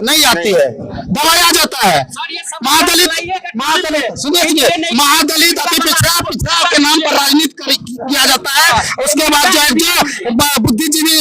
नहीं आती है, दबाया जाता है। महादलित सुनिए, महादलित अति पिछड़ा के नाम पर राजनीति किया जाता है। उसके बाद जो बुद्धिजीवी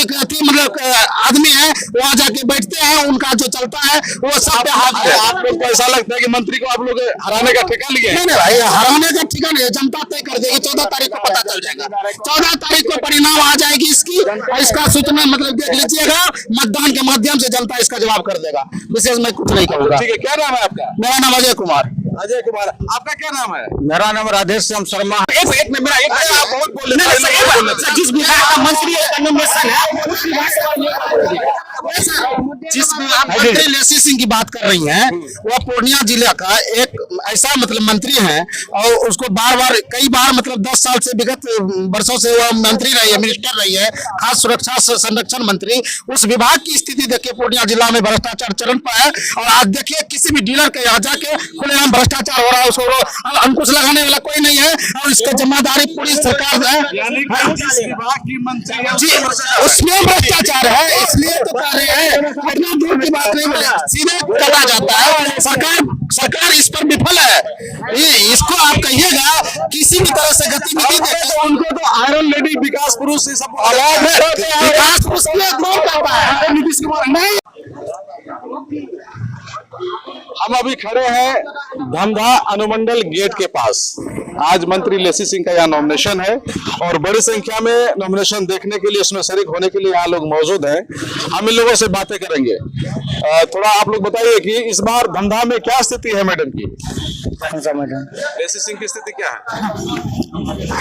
मतलब आदमी है वहाँ जाके बैठते हैं, उनका जो चलता है वो सब आप लोग को ऐसा लगता है कि मंत्री को आप लोग हराने का ठेका लिए? नहीं भाई, हराने का ठेका नहीं है, जनता तय कर देगी। 14 तारीख को पता चल जाएगा, 14 तारीख को परिणाम आ जाएगी इसकी, और इसका सूचना मतलब देख लीजिएगा, मतदान के माध्यम से जनता इसका जवाब कर देगा। विशेष मैं कुछ नहीं कहूँगा। ठीक है, क्या नाम है आपका? मेरा नाम अजय कुमार। अजय कुमार, आपका क्या नाम है? मेरा नाम राधेश्याम शर्मा। आप बहुत बोल रहे हैं। जिस विभाग का मंत्री नॉमिनेशन है, जिस विभाग मंत्री लेसी सिंह की बात कर रही हैं, वह पूर्णिया जिले का एक ऐसा मतलब मंत्री है, और उसको कई बार मतलब 10 साल से विगत वर्षों से वह मंत्री रही है, मिनिस्टर रही है, खास सुरक्षा संरक्षण मंत्री। उस विभाग की स्थिति देखिए, पूर्णिया जिला में भ्रष्टाचार चरण पर है। और आज देखिए, किसी भी डीलर के यहाँ जाके खुलेआम भ्रष्टाचार हो रहा है, उसको अंकुश लगाने वाला कोई नहीं है, और इसकी जिम्मेदारी पूरी सरकार है। विभाग की मंत्री जी, उसमें भ्रष्टाचार है, इसलिए तो कह रहे हैं, इतना दूर की बात नहीं बोले, सीधे कहा जाता है। सरकार इस पर विफल है। इसको आप कहिएगा किसी भी तरह से गतिविधि देते, उनको तो आयरन लेडी, विकास पुरुष ये सब आवाज है, विकास पुरुष कौन करता है? नीतीश कुमार नहीं। हम अभी खड़े हैं धमधा अनुमंडल गेट के पास। आज मंत्री लेसी सिंह का यहाँ नॉमिनेशन है, और बड़ी संख्या में नॉमिनेशन देखने के लिए, उसमें शरीक होने के लिए यहाँ लोग मौजूद हैं। हम इन लोगों से बातें करेंगे। थोड़ा आप लोग बताइए कि इस बार धमधा में क्या स्थिति है मैडम की? लेसी सिंह की स्थिति क्या है?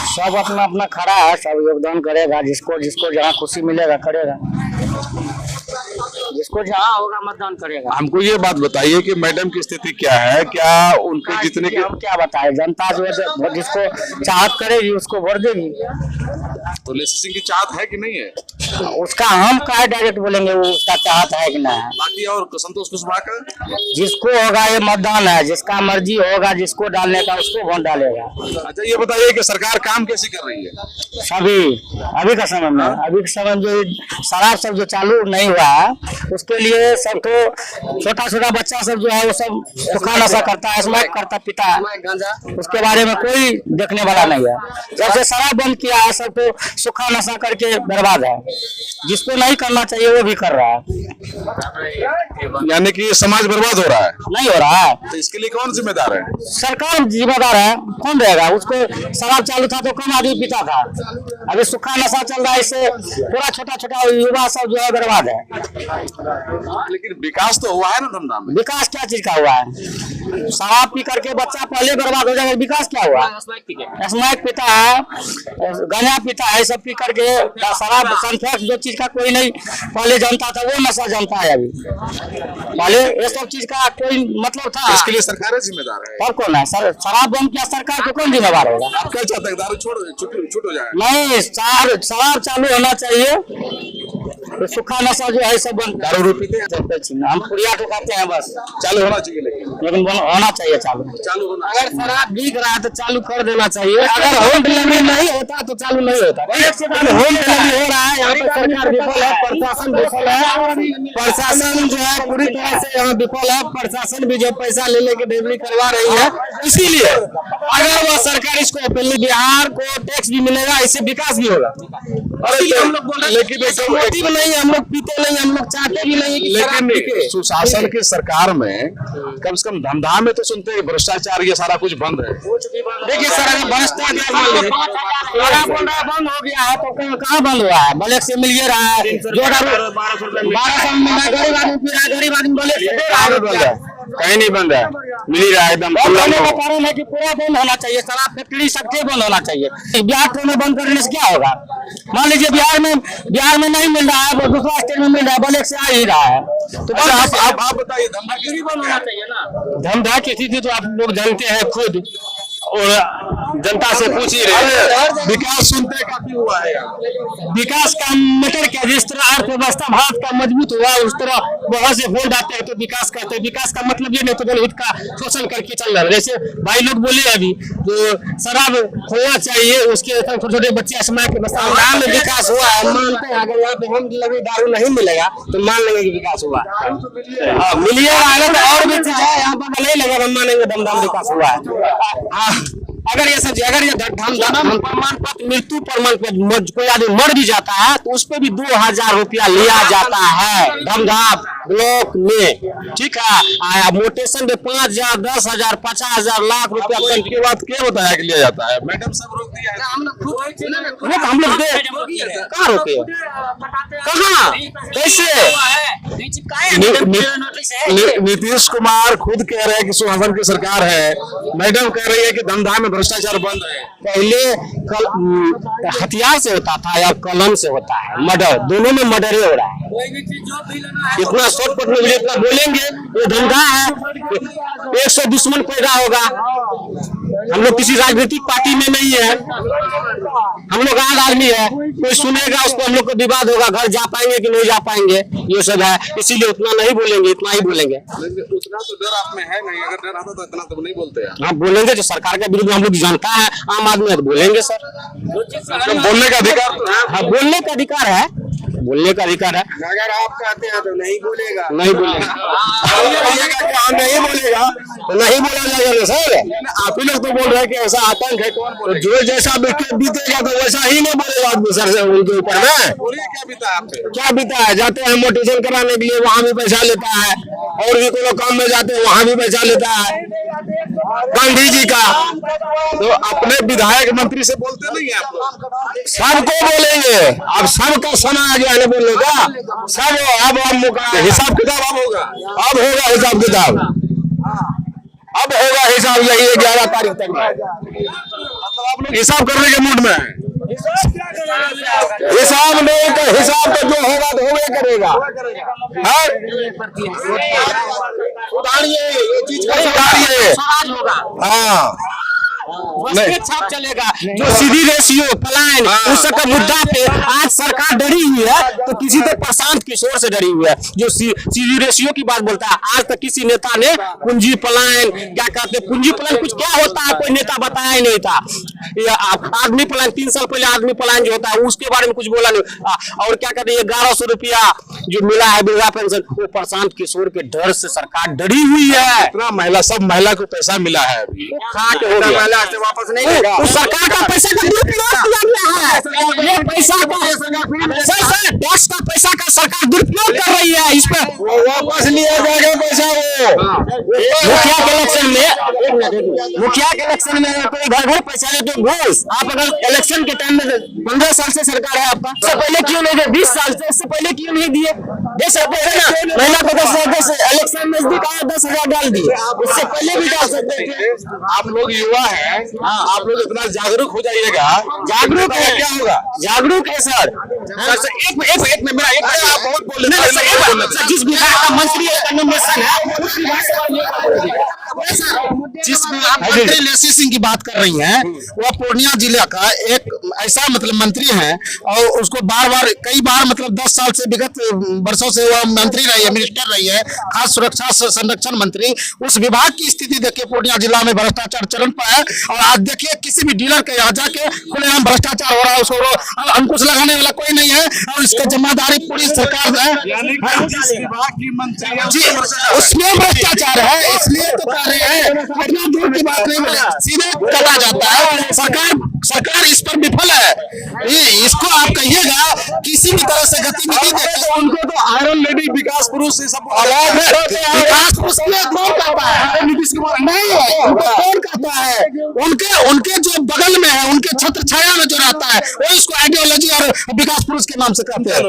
सब अपना अपना खड़ा है, सब योगदान करेगा, जिसको जिसको जहाँ खुशी मिलेगा करेगा, जिसको जहाँ होगा मतदान करेगा। हमको ये बात बताइए कि मैडम की स्थिति क्या है, क्या उनके जितने की... हम क्या बताए, जनता जो है जिसको चाहत करेगी उसको वोट देगी। तो लेसी सिंह की चाहत है कि नहीं है? उसका हम क्या डायरेक्ट बोलेंगे वो उसका चाहत है कि नहीं है। बाकी और संतोष कुशवाहा का जिसको होगा ये मतदान है, जिसका मर्जी होगा, जिसको डालने का उसको वोट डालेगा। अच्छा, ये बताइए कि सरकार काम कैसी कर रही है? अभी का समय में, अभी के समय जो शराब सब जो चालू नहीं हुआ है, उसके लिए सब तो छोटा छोटा बच्चा सब जो है वो सब सुखा नशा करता है, स्मोक करता पीता है, उसके बारे में कोई देखने वाला नहीं है। जब से शराब बंद किया है, सब तो सुखा नशा करके बर्बाद है। जिसको नहीं करना चाहिए वो भी कर रहा है, यानी कि समाज बर्बाद हो रहा है। नहीं हो रहा है, तो इसके लिए कौन जिम्मेदार है? सरकार जिम्मेदार है। कौन रहेगा? उसको शराब चालू था तो कम आदमी पीता था, अभी सुखा नशा चल रहा है, इससे पूरा छोटा छोटा युवा सब जो है बर्बाद है। लेकिन विकास तो हुआ है ना धमधा में? विकास क्या चीज का हुआ है? शराब पी करके बच्चा पहले बर्बाद हो जाएगा, विकास क्या हुआ? स्मैक पीता है, गांजा पीता है, सब पी करके शराब सनफैक्स जो चीज का कोई नहीं पहले जानता था वो नशा जानता है अभी। पहले ये सब चीज का कोई मतलब था। इसके लिए सरकार जिम्मेदार है और कौन है? शराब बंद किया सरकार को, कौन जिम्मेदार होगा? आप क्या चाहते हैं, दारू छूट हो जाए? नहीं, शराब चालू होना चाहिए, तो सुखा नशा जो है सब बंद। दारू पीते हैं हम पुड़िया ठोकाते हैं बस। चालू होना चाहिए, लेकिन होना चाहिए चालू होना। अगर शराब बिक रहा है तो चालू कर देना चाहिए। अगर होम डिलीवरी नहीं होता तो चालू नहीं होता। होम डिलीवरी हो रहा है, यहाँ पे सरकार विफल है, प्रशासन विफल है, प्रशासन जो है पूरी तरह से यहाँ विफल है। प्रशासन भी जो पैसा ले लेके डिलीवरी करवा रही है, इसीलिए अगर वह सरकार इसको बिहार को टैक्स भी मिलेगा, इससे विकास भी होगा। हम लोग बोल रहे हैं, लेकिन मोटिव नहीं, हम लोग पीते नहीं, हम लोग चाहते भी नहीं। लेकिन सुशासन की सरकार में कम से कम धमधा में तो सुनते हैं भ्रष्टाचार ये सारा कुछ बंद है। देखिए सर, अगर भ्रष्टाचार बंद हो गया है तो कहाँ बंद हुआ है? ब्लैक से मिल रहा है, जो 1200 में मिल रहा है, गरीब आदमी पी रहा है, गरीब आदमी ब्लैक से दे रहा है। कहीं नहीं बंद है, मिल ही रहा है एकदम। बंद होने का कारण है कि पूरा बंद होना चाहिए, शराब फैक्ट्री सबके बंद होना चाहिए। बिहार में बंद करने से क्या होगा? मान लीजिए बिहार में नहीं मिल रहा है, दूसरा स्टेट में मिल रहा है, ब्लैक से आ ही रहा है, तो आप बताइए धमधा की बंद होना चाहिए ना। धमधा की स्थिति तो आप लोग जानते हैं खुद, और जनता से पूछ ही रहे। विकास सुनते काफी हुआ है विकास का मटर क्या, जिस तरह अर्थव्यवस्था भारत का मजबूत हुआ उस तरह बहुत से वोट आते हैं तो विकास करते हैं। विकास का मतलब ये नहीं तो जनहित का शोषण करके चल रहा है। जैसे भाई लोग बोले अभी जो शराब खोलना चाहिए, उसके छोटे छोटे बच्चे आसमान के गाँव में विकास हुआ है, मानते हैं। अगर यहाँ पे होम डिलीवरी दारू नहीं मिलेगा तो मान लेंगे कि विकास हुआ। मिलिएगा अगर तो और भी चीज है यहाँ पर नहीं लगेगा, मानेंगे दमदम विकास हुआ है। अगर ये सब अगर ये जन्म प्रमाण पत्र, मृत्यु प्रमाण पत्र कोई आदमी मर भी जाता है तो उस पर भी 2000 रुपया लिया जाता है धमदाप ब्लॉक में, ठीक है। मोटेशन में 5000, 10,000, 50,000, लाख रुपया के बाद क्या बताया कि लिया जाता है? मैडम सब रोक दिया है। हम लोग कहाँ रोके, कहाँ, कैसे? नीतीश कुमार खुद कह रहे हैं कि सुशासन की सरकार है, मैडम कह रही है कि धंधा में भ्रष्टाचार बंद है। पहले हथियार से होता था या कलम से होता है मर्डर, दोनों में मर्डर ही हो रहा है। इतना शॉर्टकट में जितना बोलेंगे ये धंधा है, 100 दुश्मन पैदा होगा। हम लोग किसी राजनीतिक पार्टी में नहीं है, हम लोग आम आदमी है, कोई सुनेगा उसको हम लोग को विवाद होगा, घर जा पाएंगे कि नहीं जा पाएंगे, ये सब है। इसीलिए उतना नहीं बोलेंगे, इतना ही बोलेंगे। उतना तो डर आप में है नहीं, अगर डर आता तो इतना तो नहीं बोलते हैं। हाँ बोलेंगे, जो सरकार के विरुद्ध हम लोग जानता है, आम आदमी है तो बोलेंगे सर। तो बोलने का अधिकार तो है। हाँ बोलने का अधिकार है, बोलने का अधिकार है। अगर आप कहते हैं तो नहीं बोलेगा, नहीं बोलेगा, नहीं बोलेगा तो नहीं बोला जाएगा सर। आप ही लोग तो बोल रहे हैं कि ऐसा आतंक है, कौन बोले? जो जैसा बीतेगा तो वैसा ही नहीं बोलेगा आदमी सर से उनके ऊपर में। बोलिए क्या बीता है आप पे? क्या बीता है? जाते हैं मोटिवेशन कराने के लिए, वहाँ भी पैसा लेता है, और भी कोनो काम में जाते हैं वहाँ भी पैसा लेता है गांधी जी का। तो अपने विधायक मंत्री से बोलते नहीं है आप लोग? सबको बोलेंगे, अब सबका समय आ गया है बोलने का, सब अब हिसाब किताब अब होगा, अब होगा हिसाब किताब, अब होगा हिसाब, यही 11 तारीख तक में। मतलब आप लोग हिसाब करने के मूड में हैं? हिसाब नहीं तो हिसाब तो जो होगा तो होगा करेगा। सुधारिए ये चीज को, सुधारिए। हाँ छाप चलेगा। जो सीधी रेशियो पलायन उस सब का मुद्दा पे आज सरकार डरी हुई है, तो किसी तो प्रशांत किशोर से डरी हुई है जो सीधी रेशियो की बात बोलता है। आज तक किसी नेता ने पूंजी पलायन क्या कहते हैं, पूंजी पलायन कुछ क्या होता है कोई नेता बताया ही नहीं था। आदमी पलायन 3 साल पहले आदमी पलायन जो होता है उसके बारे में कुछ बोला नहीं। और क्या कहते हैं 1100 रुपया जो मिला है वृद्धा पेंशन, वो प्रशांत किशोर के डर से सरकार डरी हुई है। इतना महिला, सब महिला को पैसा मिला है अभी, से वापस नहीं देगा। उस सरकार का पैसा का दुरुपयोग किया गया है। ये पैसा का टैक्स का पैसा का सरकार दुरुपयोग कर रही है। इस पर वापस लिया जाएगा पैसा। वो मुखिया के इलेक्शन में, मुखिया के इलेक्शन में कोई घर घर पैसा दे तो घूस। आप अगर इलेक्शन के टाइम में 15 साल से सरकार है आपका, इससे पहले क्यों नहीं दिए? 20 साल से इससे पहले क्यों नहीं दिए? जैसे ना महिला को 10,000 इलेक्शन नजदीक आया 10,000 डाल दिए, उससे पहले भी डाल सकते थे। आप लोग युवा हैं, आप लोग इतना जागरूक हो जाइएगा। जागरूक है, क्या होगा? जागरूक है सर। एक में मेरा एक आप बहुत बोल रहे सर, जिस विभाग का मंत्री नॉमिनेशन है उस विभाग जिस आप मंत्री लेसी सिंह की बात कर रही हैं, वो पूर्णिया जिले का एक ऐसा मतलब मंत्री हैं, और उसको बार बार कई बार मतलब 10 साल से विगत वर्षों से वो मंत्री रही है, मिनिस्टर रही है, खास सुरक्षा संरक्षण मंत्री। उस विभाग की स्थिति देखिए, पूर्णिया जिला में भ्रष्टाचार चरण पर है। और आज देखिए किसी भी डीलर के यहाँ जाके खुलेआम भ्रष्टाचार हो रहा है, उसको अंकुश लगाने वाला कोई नहीं है, और इसका जिम्मेदारी पूरी सरकार है। विभाग की मंत्री जी उसमें भ्रष्टाचार है, इसलिए तो कह रहे हैं, इतना दूर की बात नहीं बोले, सीधे कहा जाता है। सरकार इस पर विफल है। इसको आप कहिएगा किसी भी तरह से गतिविधि देखो, उनको तो आयरन लेडी, विकास पुरुष ये सब विकास पुरुष कौन कहता है? नीतीश कुमार नहीं है, उनको कौन कहता है? उनके जो बगल में है, उनके छत्र छाया में जो रहता है, वो इसको आइडियोलॉजी और विकास पुरुष के नाम से कहते हैं,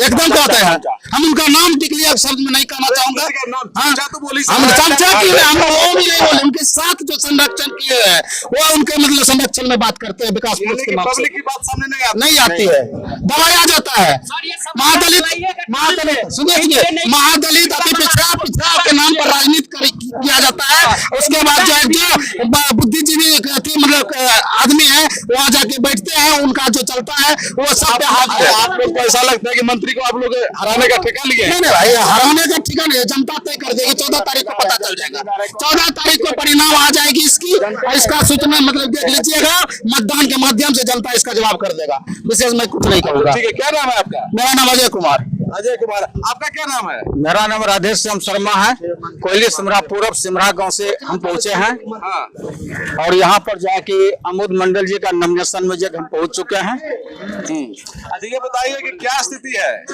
एकदम कहते हैं। हम उनका नाम टिकलिया शब्द में नहीं कहना चाहूंगा, हम चर्चा की हम वो भी नहीं बोले। उनके साथ जो संरक्षण किए हैं वो उनके मतलब संरक्षण में बात करते हैं, विकास पुरुष के नाम से। पब्लिक की बात सामने नहीं आती है, दबाया जाता है। महादलित सुनिए, महादलित अति पिछड़ा के नाम पर राजनीति किया जाता है। उसके बाद जो बुद्धिजीवी आदमी है वहाँ जाके बैठते हैं, उनका जो चलता है वो सब पे हाथ है। आप लोग को ऐसा लगता है कि मंत्री को आप लोग हराने का ठेका लिए? नहीं नहीं भाई, हराने का ठिकाना नहीं है, जनता तय कर देगी। 14 तारीख को पता चल जाएगा, 14 तारीख को परिणाम आ जाएगी इसकी, और इसका सूचना मतलब देख लीजिएगा, मतदान के माध्यम से जनता इसका जवाब कर देगा। विशेष मैं कुछ नहीं कहूँगा। ठीक है, क्या नाम है आपका? मेरा नाम अजय कुमार। अजय कुमार, आपका क्या नाम है? मेरा नाम राधेश्याम शर्मा है। कोयली सिमरा पूरब सिमरा गांव से हम पहुंचे हैं हाँ। और यहाँ पर जाके अमोद मंडल जी का नॉमिनेशन में जब हम पहुंच चुके हैं। अच्छा, ये बताइए कि क्या स्थिति है?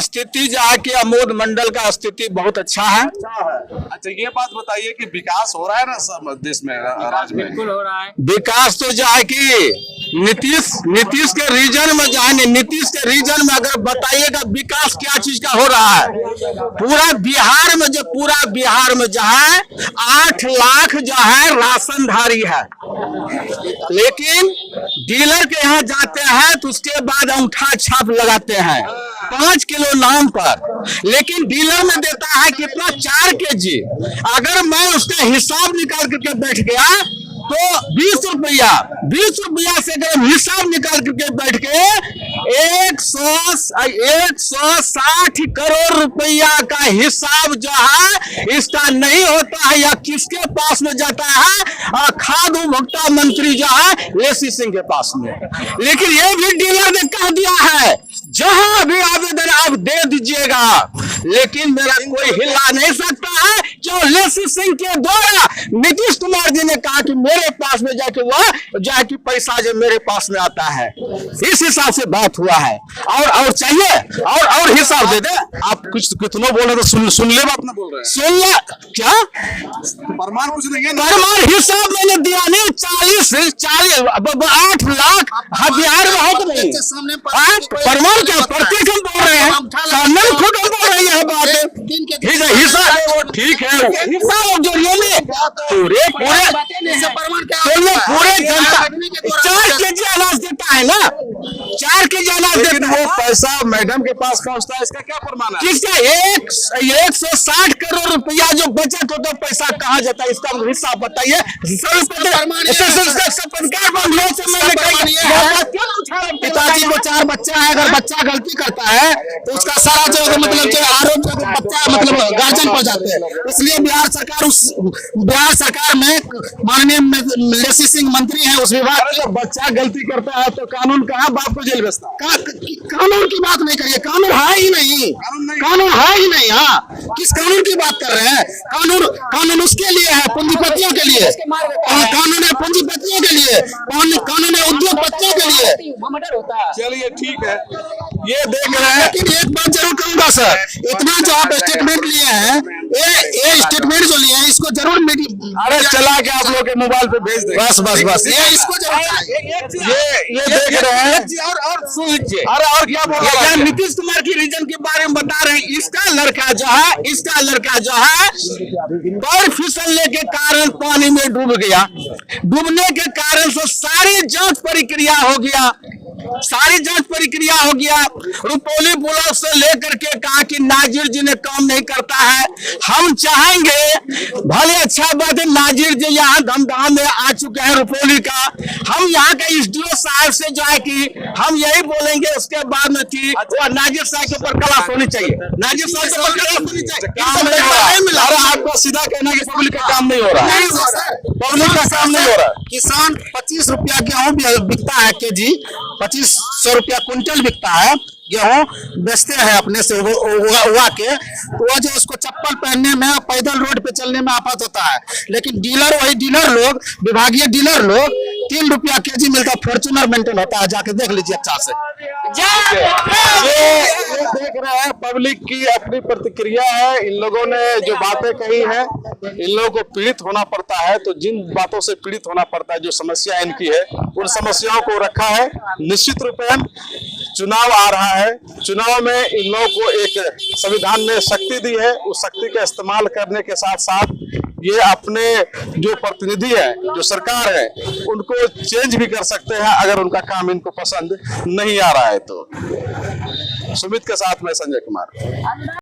स्थिति जो है कि अमोद मंडल का स्थिति बहुत अच्छा है। अच्छा, ये बात बताइए कि विकास हो रहा है ना सब देश में, राज्य में? बिल्कुल हो रहा है विकास। तो जो है कि नीतीश के रीजन में जो है, नीतीश के रीजन में अगर बताइएगा विकास क्या चीज का हो रहा है, पूरा बिहार में जो है 8 लाख जो है राशनधारी है, लेकिन डीलर के यहाँ जाते हैं तो उसके बाद अंगूठा छाप लगाते हैं 5 किलो नाम पर, लेकिन डीलर में देता है कितना 4 केजी। अगर मैं उसका हिसाब निकाल करके बैठ गया तो 20 रुपया से अगर हम हिसाब निकाल करके बैठ के 160 करोड़ रुपया का हिसाब जो है इसका नहीं होता है, या किसके पास में जाता है? खाद्य उपभोक्ता मंत्री जो है लेसी सिंह के पास में। लेकिन ये भी डीलर ने कह दिया है जहां भी आवेदन आप दे दीजिएगा, लेकिन मेरा कोई हिला नहीं सकता है। जो लेसी सिंह के द्वारा नीतीश कुमार जी ने कहा कि मेरे पास में जाके वह जाके पैसा जो मेरे पास में आता है, इस हिसाब से बात हुआ है। और चाहिए और हिसाब दे दे। आप कुछ कितनों बोल रहे तो सुन ले, बात ना बोल रहे हैं। सुन ले क्या प्रमाण कुछ नहीं है? प्रमाण हिसाब मैंने दिया नहीं। 40 8 लाख बिहार में है कि नहीं? प्रमाण क्या प्रत्येक हम बोल रहे हैं, सामने खुद हम बोल रहे हैं बात। हिसाब ठीक है, हिसाब जो ये पूरे जनता 4 केजी अनाज देता है ना, 4 केजी अनाज देता है। वो पैसा मैडम के पास पहुंचता है, इसका क्या प्रमाण है? किसका 160 करोड़ रुपया जो बचत होता पैसा कहाँ जाता है, इसका हिसाब बताइए। पिताजी को 4 बच्चा है, अगर बच्चा गलती करता है तो उसका सारा जो मतलब जो आरोप बच्चा मतलब गार्जियन पर जाते हैं। इसलिए बिहार सरकार में माननीय लेसी सिंह मंत्री हैं उस विभाग के। बच्चा गलती करता है तो कानून कहाँ बाप को जेल भेजता है? कानून की बात नहीं करिए, कानून है ही नहीं, कानून है ही नहीं। हाँ, किस कानून की बात कर रहे हैं? कानून उसके लिए है, पूंजीपतियों के लिए। कानून है पूंजीपतियों के लिए, कानून है उद्योगपतियों के लिए। चलिए ठीक है, ये देख रहे हैं। लेकिन एक बात जरूर कहूंगा सर, इतना जो आप स्टेटमेंट लिए हैं, ये स्टेटमेंट जो लिए हैं इसको जरूर अरे चला के आप लोग के मोबाइल पे भेज दें। बस ये इसको ये देख रहे हैं। और सुन लीजिए, अरे और क्या बोल रहे हैं? नीतीश कुमार की रीजन के बारे में बता रहे हैं। इसका लड़का जो है पैर फिसलने के कारण पानी में डूब गया। डूबने के कारण से सारी जांच प्रक्रिया हो गया। रुपौली ब्लॉक से लेकर के कहा कि नाजिर जी ने काम नहीं करता है। हम चाहेंगे, भले अच्छा बात है नाजिर जी यहाँ धमदाह में आ चुके हैं रुपौली का, हम यहाँ का एसडीओ साहब से जो है कि हम यही बोलेंगे उसके बाद में कि नाजिर साहब के ऊपर क्लास होनी चाहिए। नाजिर साहब के ऊपर क्लास होनी चाहिए। आपको सीधा कहना कि पब्लिक का काम नहीं हो रहा है, पब्लिक का काम नहीं हो रहा है। किसान 25 रुपया गेहूँ बिकता है केजी, 2500 रुपया क्विंटल बिकता है गेहूँ, बेचते हैं अपने से उगा के। तो वो जो उसको चप्पल पहनने में, पैदल रोड पे चलने में आफत होता है। लेकिन वही डीलर लोग, विभागीय डीलर लोग 3 रुपया केजी मिलता है, फॉर्च्यूनर मेंटेन होता है, जाके देख लीजिए अच्छा से। ये देख रहे हैं, पब्लिक की अपनी प्रतिक्रिया है। इन लोगों ने जो बातें कही है, इन लोगों को पीड़ित होना पड़ता है, तो जिन बातों से पीड़ित होना पड़ता है, जो समस्या इनकी है, उन समस्याओं को रखा है। निश्चित रूपेण चुनाव आ रहा है, चुनाव में इन लोगों को एक संविधान ने शक्ति दी है, उस शक्ति का इस्तेमाल करने के साथ साथ ये अपने जो प्रतिनिधि है, जो सरकार है, उनको चेंज भी कर सकते हैं अगर उनका काम इनको पसंद नहीं आ रहा है तो। सुमित के साथ मैं संजय कुमार।